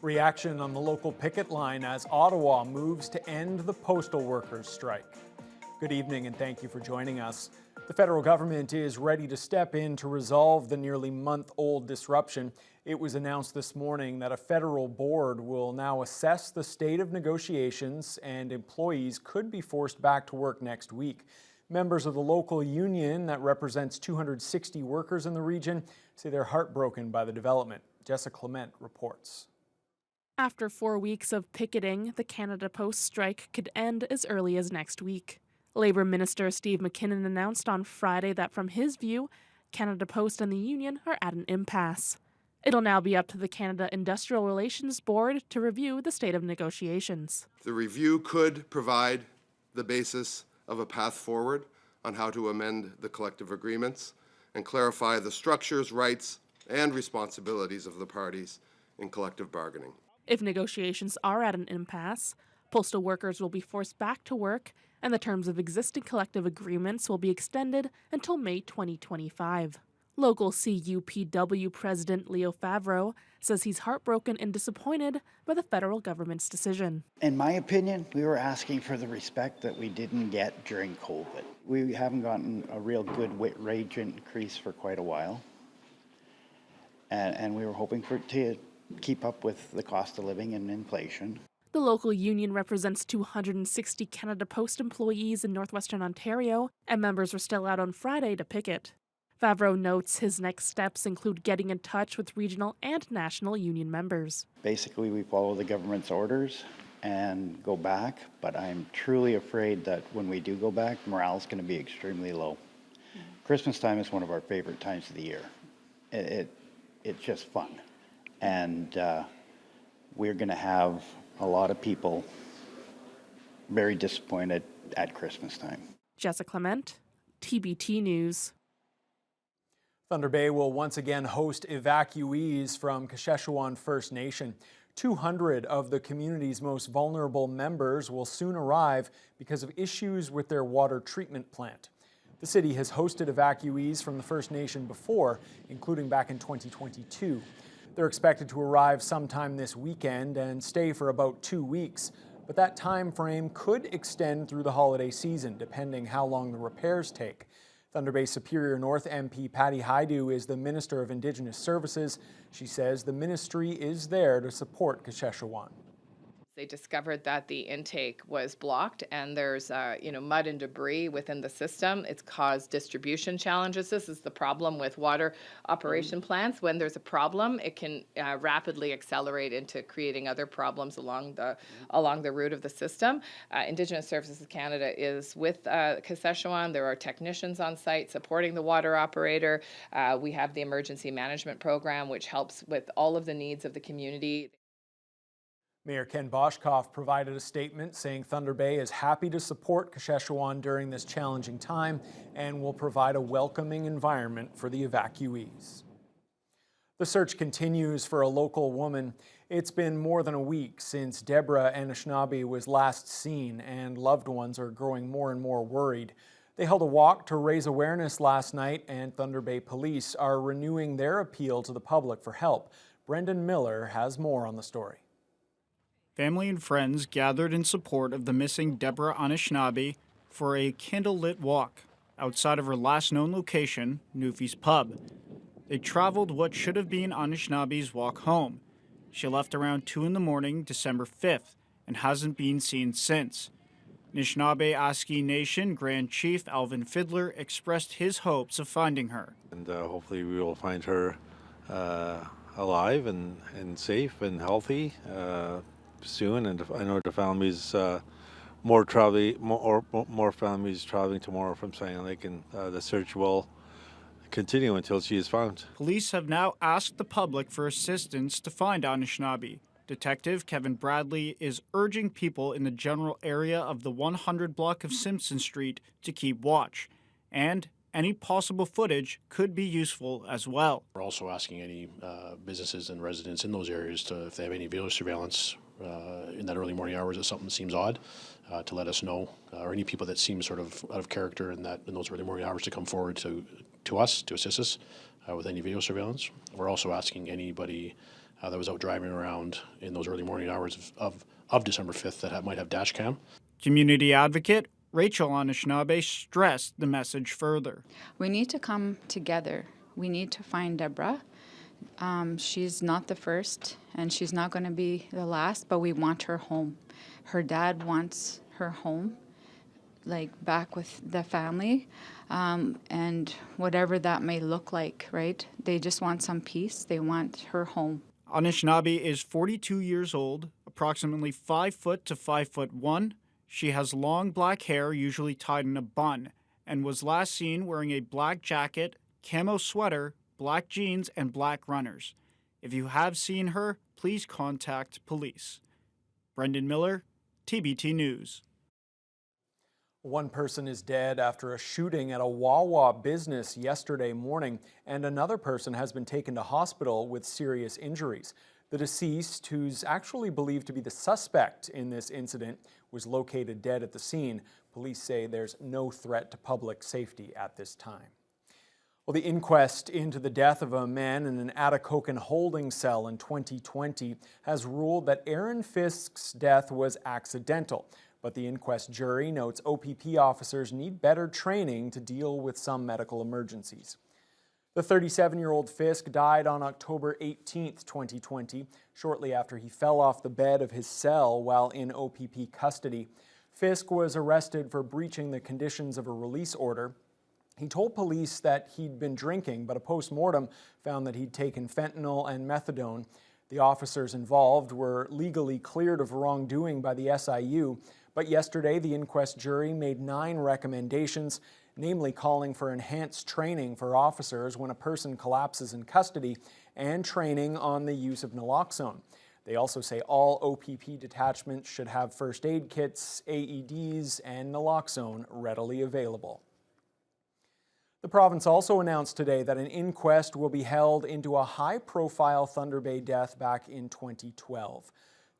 Reaction on the local picket line as Ottawa moves to end the postal workers' strike. Good evening and thank you for joining us. The federal government is ready to step in to resolve the nearly month-old disruption. It was announced this morning that a federal board will now assess the state of negotiations and employees could be forced back to work next week. Members of the local union that represents 260 workers in the region say they're heartbroken by the development. Jessica Clement reports. After 4 weeks of picketing, the Canada Post strike could end as early as next week. Labour Minister Steve McKinnon announced on Friday that from his view, Canada Post and the union are at an impasse. It'll now be up to the Canada Industrial Relations Board to review the state of negotiations. The review could provide the basis of a path forward on how to amend the collective agreements and clarify the structures, rights, and responsibilities of the parties in collective bargaining. If negotiations are at an impasse, postal workers will be forced back to work and the terms of existing collective agreements will be extended until May 2025. Local CUPW President Leo Favreau says he's heartbroken and disappointed by the federal government's decision. In my opinion, we were asking for the respect that we didn't get during COVID. We haven't gotten a real good wage increase for quite a while. And we were hoping for it to keep up with the cost of living and inflation. The local union represents 260 Canada Post employees in northwestern Ontario, and members were still out on Friday to picket. Favreau notes his next steps include getting in touch with regional and national union members. Basically, we follow the government's orders and go back, but I'm truly afraid that when we do go back, morale is going to be extremely low. Christmas time is one of our favorite times of the year. It's just fun. And we're going to have a lot of people very disappointed at Christmas time. Jessica Clement, TBT News. Thunder Bay will once again host evacuees from Kashechewan First Nation. 200 of the community's most vulnerable members will soon arrive because of issues with their water treatment plant. The city has hosted evacuees from the First Nation before, including back in 2022. They're expected to arrive sometime this weekend and stay for about 2 weeks, but that time frame could extend through the holiday season, depending how long the repairs take. Thunder Bay Superior North MP Patty Haidu is the Minister of Indigenous Services. She says the ministry is there to support Kashechewan. They discovered that the intake was blocked and there's mud and debris within the system. It's caused distribution challenges. This is the problem with water operation plants. When there's a problem, it can rapidly accelerate into creating other problems along the route of the system. Indigenous Services Canada is with Kashechewan. There are technicians on site supporting the water operator. We have the emergency management program, which helps with all of the needs of the community. Mayor Ken Boshkoff provided a statement saying Thunder Bay is happy to support Kashechewan during this challenging time and will provide a welcoming environment for the evacuees. The search continues for a local woman. It's been more than a week since Deborah Anishinaabe was last seen, and loved ones are growing more and more worried. They held a walk to raise awareness last night, and Thunder Bay Police are renewing their appeal to the public for help. Brendan Miller has more on the story. Family and friends gathered in support of the missing Deborah Anishinaabe for a candlelit walk outside of her last known location, Newfie's Pub. They traveled what should have been Anishinaabe's walk home. She left around 2 in the morning, December 5th, and hasn't been seen since. Anishinaabe Aski Nation Grand Chief Alvin Fiddler expressed his hopes of finding her. And hopefully we will find her alive and safe and healthy soon, and I know the families more families traveling tomorrow from Silent Lake, and the search will continue until she is found. Police have now asked the public for assistance to find Anishinaabe. Detective Kevin Bradley is urging people in the general area of the 100 block of Simpson Street to keep watch, and any possible footage could be useful as well. We're also asking any businesses and residents in those areas to, if they have any video surveillance in that early morning hours, if something seems odd, to let us know, or any people that seem sort of out of character in those early morning hours to come forward to us to assist us with any video surveillance. We're also asking anybody that was out driving around in those early morning hours of December 5th that might have dash cam. Community advocate Rachel Anishinaabe stressed the message further. We need to come together. We need to find Deborah. She's not the first, and she's not going to be the last, but we want her home. Her dad wants her home, like back with the family, and whatever that may look like, right? They just want some peace. They want her home. Anishinaabe is 42 years old, approximately 5 foot to 5'1". She has long black hair, usually tied in a bun, and was last seen wearing a black jacket, camo sweater, black jeans, and black runners. If you have seen her, please contact police. Brendan Miller, TBT News. One person is dead after a shooting at a Wawa business yesterday morning, and another person has been taken to hospital with serious injuries. The deceased, who's actually believed to be the suspect in this incident, was located dead at the scene. Police say there's no threat to public safety at this time. Well, the inquest into the death of a man in an Atikokan holding cell in 2020 has ruled that Aaron Fisk's death was accidental. But the inquest jury notes OPP officers need better training to deal with some medical emergencies. The 37-year-old Fisk died on October 18, 2020, shortly after he fell off the bed of his cell while in OPP custody. Fisk was arrested for breaching the conditions of a release order. He told police that he'd been drinking, but a post-mortem found that he'd taken fentanyl and methadone. The officers involved were legally cleared of wrongdoing by the SIU, but yesterday the inquest jury made 9 recommendations, namely calling for enhanced training for officers when a person collapses in custody and training on the use of naloxone. They also say all OPP detachments should have first aid kits, AEDs, and naloxone readily available. The province also announced today that an inquest will be held into a high-profile Thunder Bay death back in 2012.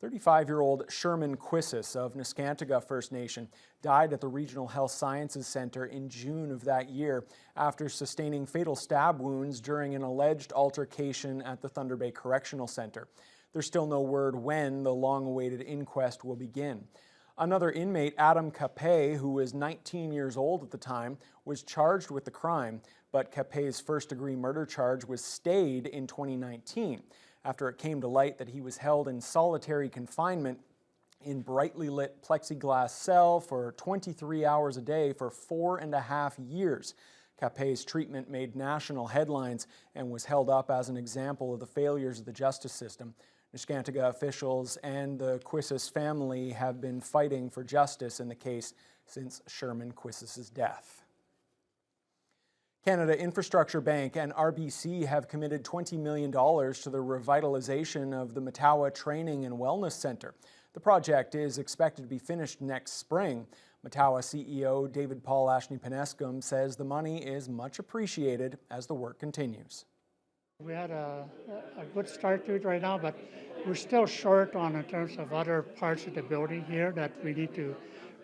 35-year-old Sherman Quissis of Neskantaga First Nation died at the Regional Health Sciences Centre in June of that year after sustaining fatal stab wounds during an alleged altercation at the Thunder Bay Correctional Centre. There's still no word when the long-awaited inquest will begin. Another inmate, Adam Capet, who was 19 years old at the time, was charged with the crime, but Capet's first-degree murder charge was stayed in 2019 after it came to light that he was held in solitary confinement in brightly lit plexiglass cell for 23 hours a day for 4.5 years. Capet's treatment made national headlines and was held up as an example of the failures of the justice system. Neskantaga officials and the Quissis family have been fighting for justice in the case since Sherman Quissis's death. Canada Infrastructure Bank and RBC have committed $20 million to the revitalization of the Matawa Training and Wellness Centre. The project is expected to be finished next spring. Matawa CEO David Paul Ashney-Penescum says the money is much appreciated as the work continues. We had a good start to it right now, but we're still short on in terms of other parts of the building here that we need to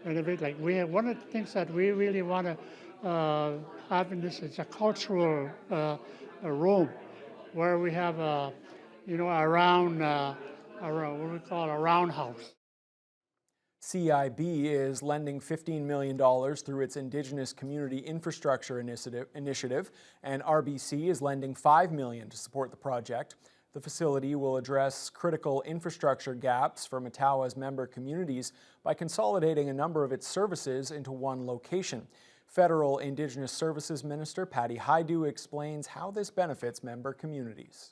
renovate. Like one of the things that we really want to have in this is a cultural room where we have a what we call a roundhouse. CIB is lending $15 million through its Indigenous Community Infrastructure Initiative, and RBC is lending $5 million to support the project. The facility will address critical infrastructure gaps for Matawa's member communities by consolidating a number of its services into one location. Federal Indigenous Services Minister Patty Haidu explains how this benefits member communities.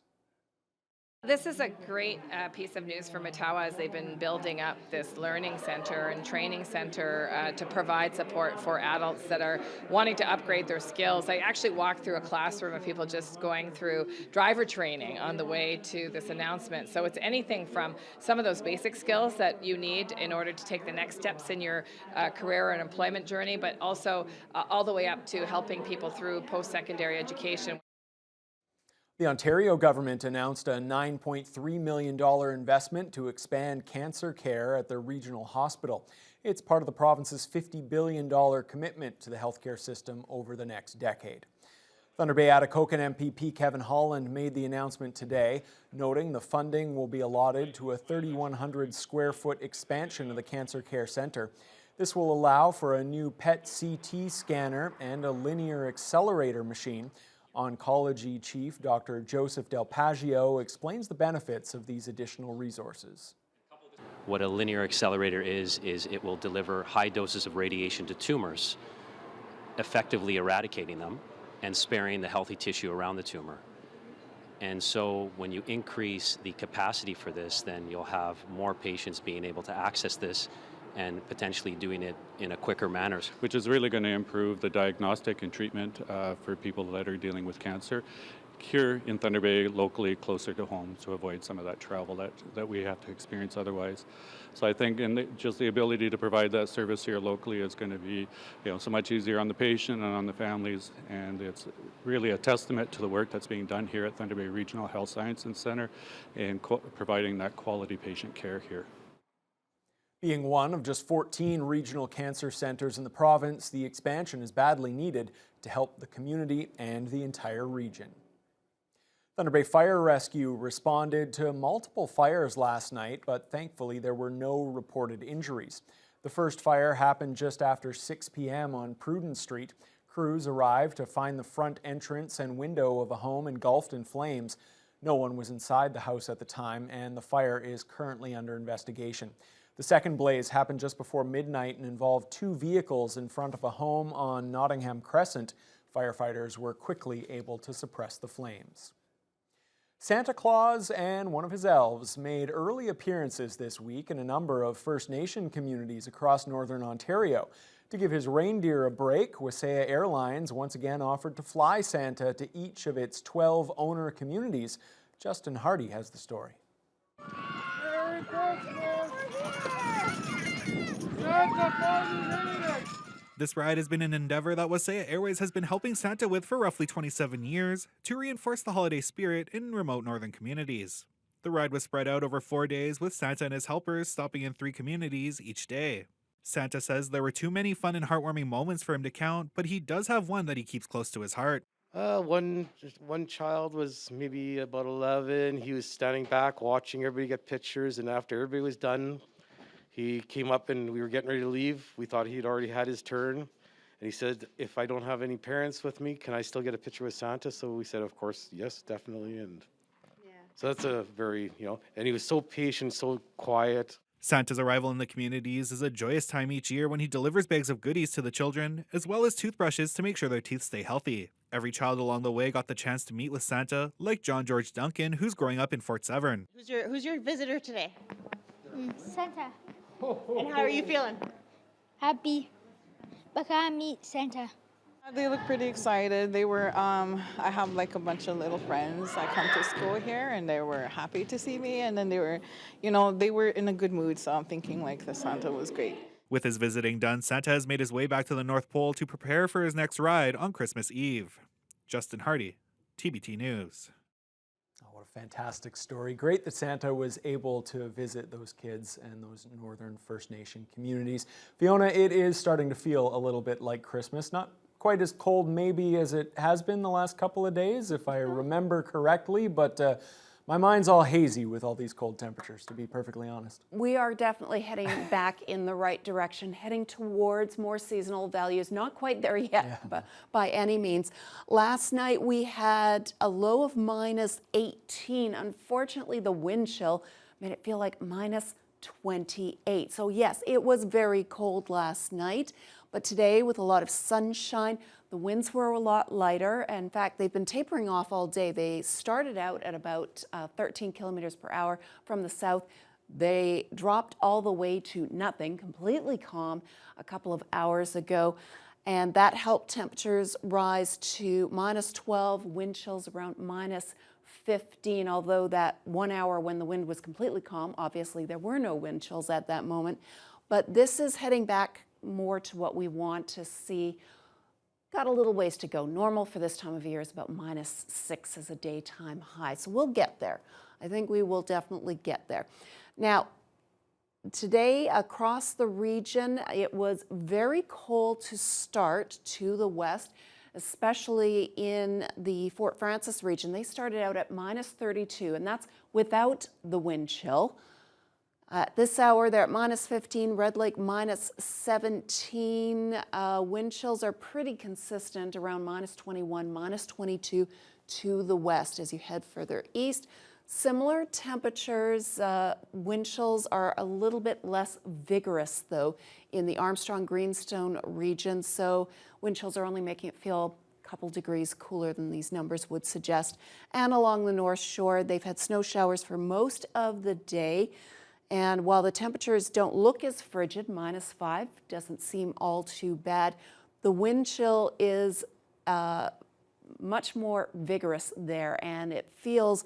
This is a great piece of news for Matawa as they've been building up this learning center and training center to provide support for adults that are wanting to upgrade their skills. I actually walked through a classroom of people just going through driver training on the way to this announcement. So it's anything from some of those basic skills that you need in order to take the next steps in your career and employment journey, but also all the way up to helping people through post-secondary education. The Ontario government announced a $9.3 million investment to expand cancer care at their regional hospital. It's part of the province's $50 billion commitment to the healthcare system over the next decade. Thunder Bay Atikokan MPP Kevin Holland made the announcement today, noting the funding will be allotted to a 3,100 square foot expansion of the Cancer Care Centre. This will allow for a new PET CT scanner and a linear accelerator machine. Oncology Chief Dr. Joseph Del Paggio explains the benefits of these additional resources. What a linear accelerator is it will deliver high doses of radiation to tumors, effectively eradicating them and sparing the healthy tissue around the tumor. And so when you increase the capacity for this, then you'll have more patients being able to access this and potentially doing it in a quicker manner. Which is really going to improve the diagnostic and treatment for people that are dealing with cancer here in Thunder Bay, locally, closer to home, to avoid some of that travel that we have to experience otherwise. So I think just the ability to provide that service here locally is going to be, so much easier on the patient and on the families, and it's really a testament to the work that's being done here at Thunder Bay Regional Health Sciences Centre in providing that quality patient care here. Being one of just 14 regional cancer centers in the province, the expansion is badly needed to help the community and the entire region. Thunder Bay Fire Rescue responded to multiple fires last night, but thankfully there were no reported injuries. The first fire happened just after 6 p.m. on Prudence Street. Crews arrived to find the front entrance and window of a home engulfed in flames. No one was inside the house at the time, and the fire is currently under investigation. The second blaze happened just before midnight and involved 2 vehicles in front of a home on Nottingham Crescent. Firefighters were quickly able to suppress the flames. Santa Claus and one of his elves made early appearances this week in a number of First Nation communities across northern Ontario. To give his reindeer a break, Wasaya Airlines once again offered to fly Santa to each of its 12 owner communities. Justin Hardy has the story. Merry Christmas! Santa Claus! This ride has been an endeavor that Wasaya Airways has been helping Santa with for roughly 27 years to reinforce the holiday spirit in remote northern communities. The ride was spread out over 4 days, with Santa and his helpers stopping in 3 communities each day. Santa says there were too many fun and heartwarming moments for him to count, but he does have one that he keeps close to his heart. One child was maybe about 11. He was standing back watching everybody get pictures, and after everybody was done, he came up and we were getting ready to leave. We thought he'd already had his turn. And he said, if I don't have any parents with me, can I still get a picture with Santa? So we said, of course, yes, definitely. And so that's a very, and he was so patient, so quiet. Santa's arrival in the communities is a joyous time each year when he delivers bags of goodies to the children, as well as toothbrushes to make sure their teeth stay healthy. Every child along the way got the chance to meet with Santa, like John George Duncan, who's growing up in Fort Severn. Who's your visitor today? Santa. And how are you feeling? Happy. Because I meet Santa. They look pretty excited. They were, I have like a bunch of little friends that come to school here, and they were happy to see me. And then they were, they were in a good mood. So I'm thinking like the Santa was great. With his visiting done, Santa has made his way back to the North Pole to prepare for his next ride on Christmas Eve. Justin Hardy, TBT News. What a fantastic story. Great that Santa was able to visit those kids and those northern First Nation communities. Fiona, it is starting to feel a little bit like Christmas. Not quite as cold maybe as it has been the last couple of days, if I remember correctly, but my mind's all hazy with all these cold temperatures, to be perfectly honest. We are definitely heading back in the right direction, heading towards more seasonal values. Not quite there yet, but by any means. Last night we had a low of minus 18. Unfortunately, the wind chill made it feel like minus 28. So yes, it was very cold last night, but today with a lot of sunshine, the winds were a lot lighter. In fact, they've been tapering off all day. They started out at about 13 kilometers per hour from the south. They dropped all the way to nothing, completely calm a couple of hours ago. And that helped temperatures rise to minus 12, wind chills around minus 15, although that 1 hour when the wind was completely calm, obviously there were no wind chills at that moment. But this is heading back more to what we want to see. Got a little ways to go. Normal for this time of year is about minus 6 as a daytime high. So we'll get there. I think we will definitely get there. Now, today across the region, it was very cold to start to the west. especially in the Fort Frances region. They started out at -32, and that's without the wind chill. At this hour, they're at -15, Red Lake -17. Wind chills are pretty consistent around -21, -22 to the west as you head further east. Similar temperatures, wind chills are a little bit less vigorous though in the Armstrong-Greenstone region, so wind chills are only making it feel a couple degrees cooler than these numbers would suggest. And along the North Shore, they've had snow showers for most of the day. And while the temperatures don't look as frigid, -5 doesn't seem all too bad, the wind chill is much more vigorous there, and it feels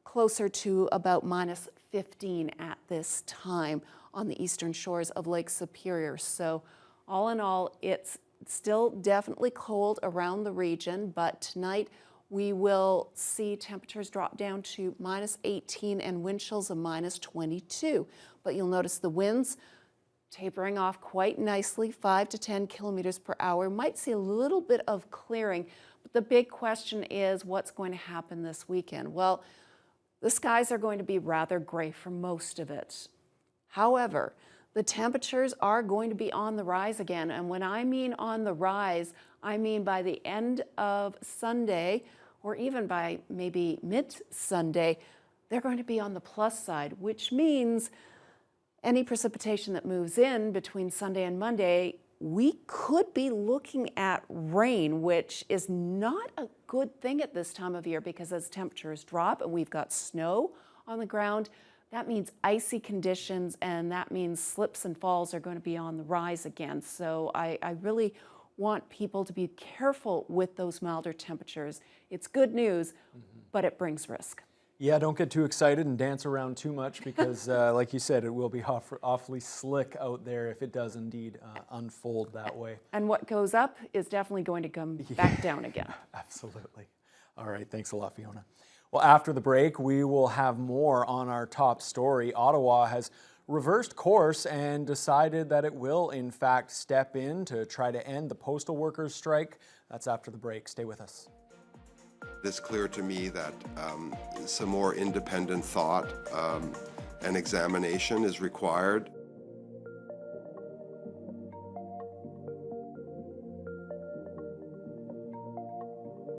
closer to about -15 at this time on the eastern shores of Lake Superior. So all in all, it's still definitely cold around the region, but tonight we will see temperatures drop down to -18 and wind chills of -22. But you'll notice the winds tapering off quite nicely, 5 to 10 kilometers per hour. Might see a little bit of clearing, but the big question is what's going to happen this weekend? Well, the skies are going to be rather gray for most of it. However, the temperatures are going to be on the rise again. And when I mean on the rise, I mean by the end of Sunday, or even by maybe mid-Sunday, they're going to be on the plus side, which means any precipitation that moves in between Sunday and Monday, we could be looking at rain, which is not a good thing at this time of year because as temperatures drop and we've got snow on the ground, that means icy conditions, and that means slips and falls are going to be on the rise again. So I really want people to be careful with those milder temperatures. It's good news, but it brings risk. Yeah, don't get too excited and dance around too much because, like you said, it will be awfully slick out there if it does indeed unfold that way. And what goes up is definitely going to come back down again. Absolutely. All right, thanks a lot, Fiona. Well, after the break, we will have more on our top story. Ottawa has reversed course and decided that it will, in fact, step in to try to end the postal workers' strike. That's after the break. Stay with us. It's clear to me that some more independent thought and examination is required.